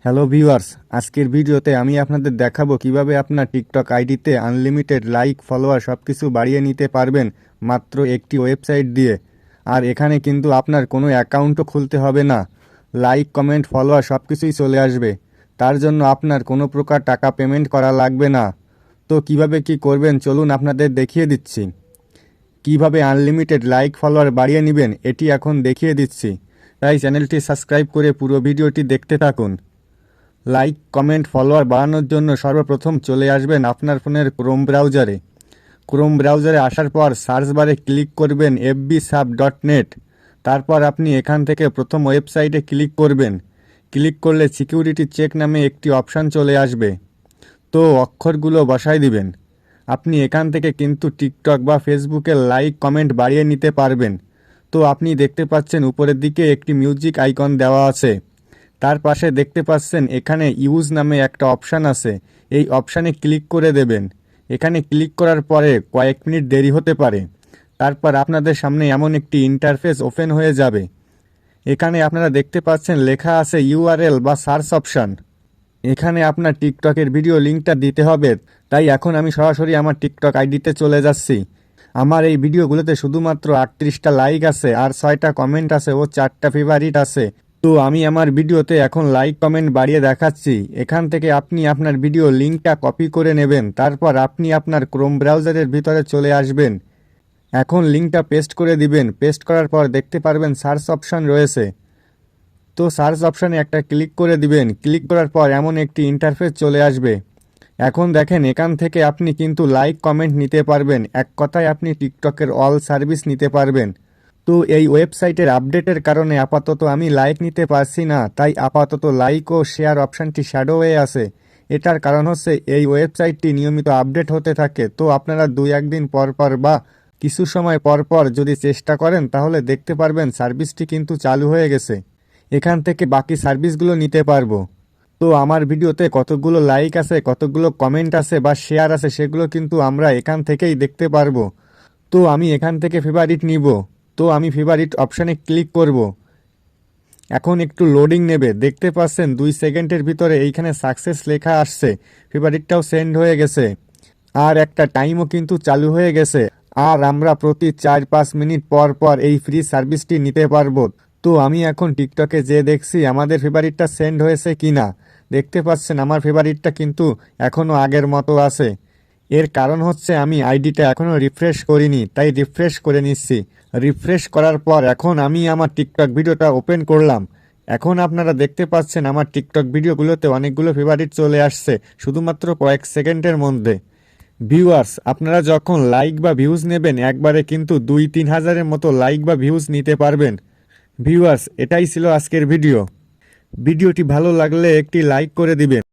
Hello viewers, আজকের ভিডিওতে আমি আপনাদের দেখাবো কিভাবে আপনার টিকটক আইডিতে আনলিমিটেড লাইক ফলোয়ার সব কিছু বাড়িয়ে নিতে পারবেন মাত্র একটি ওয়েবসাইট দিয়ে। আর এখানে কিন্তু আপনার কোনো অ্যাকাউন্টও খুলতে হবে না, লাইক কমেন্ট ফলোয়ার সব কিছুই চলে আসবে। তার জন্য আপনার কোনো প্রকার টাকা পেমেন্ট করা লাগবে না। তো কিভাবে কি করবেন চলুন আপনাদের দেখিয়ে দিচ্ছি। কিভাবে আনলিমিটেড লাইক ফলোয়ার বাড়িয়ে নেবেন এটি এখন দেখিয়ে দিচ্ছি, তাই চ্যানেলটি সাবস্ক্রাইব করে পুরো ভিডিওটি দেখতে থাকুন। লাইক কমেন্ট ফলোয়ার বাড়ানোর জন্য সর্বপ্রথম চলে আসবেন আপনার ফোনের ক্রোম ব্রাউজারে আসার পর সার্চ বারে ক্লিক করবেন fbsub.net। তারপর আপনি এখান থেকে প্রথম ওয়েবসাইটে ক্লিক করবেন। ক্লিক করলে সিকিউরিটি চেক নামে একটি অপশান চলে আসবে, তো অক্ষরগুলো বসাই দিবেন। আপনি এখান থেকে কিন্তু টিকটক বা ফেসবুকে লাইক কমেন্ট বাড়িয়ে নিতে পারবেন। তো আপনি দেখতে পাচ্ছেন উপরের দিকে একটি মিউজিক আইকন দেওয়া আছে, তার পাশে দেখতে পাচ্ছেন এখানে ইউজ নামে একটা অপশান আছে, এই অপশানে ক্লিক করে দেবেন। এখানে ক্লিক করার পরে কয়েক মিনিট দেরি হতে পারে, তারপর আপনাদের সামনে এমন একটি ইন্টারফেস ওপেন হয়ে যাবে। এখানে আপনারা দেখতে পাচ্ছেন লেখা আছে ইউআরএল বা সার্চ অপশান। এখানে আপনার টিকটকের ভিডিও লিঙ্কটা দিতে হবে, তাই এখন আমি সরাসরি আমার টিকটক আইডিতে চলে যাচ্ছি। আমার এই ভিডিওগুলোতে শুধুমাত্র 38টা লাইক আছে, আর 6টা কমেন্ট আছে ও 4টা ফেভারিট আছে। তো আমি আমার ভিডিওতে এখন লাইক কমেন্ট বাড়িয়ে দেখাচ্ছি। এখান থেকে আপনি আপনার ভিডিও লিঙ্কটা কপি করে নেবেন, তারপর আপনি আপনার ক্রোম ব্রাউজারের ভিতরে চলে আসবেন। এখন লিঙ্কটা পেস্ট করে দিবেন। পেস্ট করার পর দেখতে পারবেন সার্চ অপশান রয়েছে, তো সার্চ অপশানে একটা ক্লিক করে দিবেন। ক্লিক করার পর এমন একটি ইন্টারফেস চলে আসবে। এখন দেখেন এখান থেকে আপনি কিন্তু লাইক কমেন্ট নিতে পারবেন, এক কথায় আপনি টিকটকের অল সার্ভিস নিতে পারবেন। তো এই ওয়েবসাইটের আপডেটের কারণে আপাতত আমি লাইক নিতে পারছি না, তাই আপাতত লাইক ও শেয়ার অপশানটি শ্যাডো হয়ে আছে। এটার কারণ হচ্ছে এই ওয়েবসাইটটি নিয়মিত আপডেট হতে থাকে, তো আপনারা 2-1 দিন পর পর বা কিছু সময় পর পর যদি চেষ্টা করেন তাহলে দেখতে পারবেন সার্ভিসটি কিন্তু চালু হয়ে গেছে। এখান থেকে বাকি সার্ভিসগুলো নিতে পারবো। তো আমার ভিডিওতে কতগুলো লাইক আছে, কতগুলো কমেন্ট আছে বা শেয়ার আছে সেগুলো কিন্তু আমরা এখান থেকেই দেখতে পারবো। তো আমি এখান থেকে ফেভারিট নিব, তো আমি ফেভারিট অপশানে ক্লিক করব। এখন একটু লোডিং নেবে, দেখতে পাচ্ছেন 2 সেকেন্ডের ভিতরে এইখানে সাকসেস লেখা আসছে, ফেভারিটটাও সেন্ড হয়ে গেছে, আর একটা টাইমও কিন্তু চালু হয়ে গেছে। আর আমরা প্রতি 4-5 মিনিট পর পর এই ফ্রি সার্ভিসটি নিতে পারবো। তো আমি এখন টিকটকে যে দেখছি আমাদের ফেভারিটটা সেন্ড হয়েছে কিনা। দেখতে পাচ্ছেন আমার ফেভারিটটা কিন্তু এখনও আগের মতো আছে। এর কারণ হচ্ছে আমি আইডিটা এখনও রিফ্রেশ করিনি, তাই রিফ্রেশ করে নিচ্ছি। রিফ্রেশ করার পর এখন আমি আমার টিকটক ভিডিওটা ওপেন করলাম। এখন আপনারা দেখতে পাচ্ছেন আমার টিকটক ভিডিওগুলোতে অনেকগুলো ফেভারিট চলে আসছে শুধুমাত্র কয়েক সেকেন্ডের মধ্যে। ভিউয়ার্স, আপনারা যখন লাইক বা ভিউজ নেবেন একবারে কিন্তু 2-3 হাজারের মতো লাইক বা ভিউজ নিতে পারবেন। ভিউয়ার্স, এটাই ছিল আজকের ভিডিওটি ভালো লাগলে একটি লাইক করে দিবেন।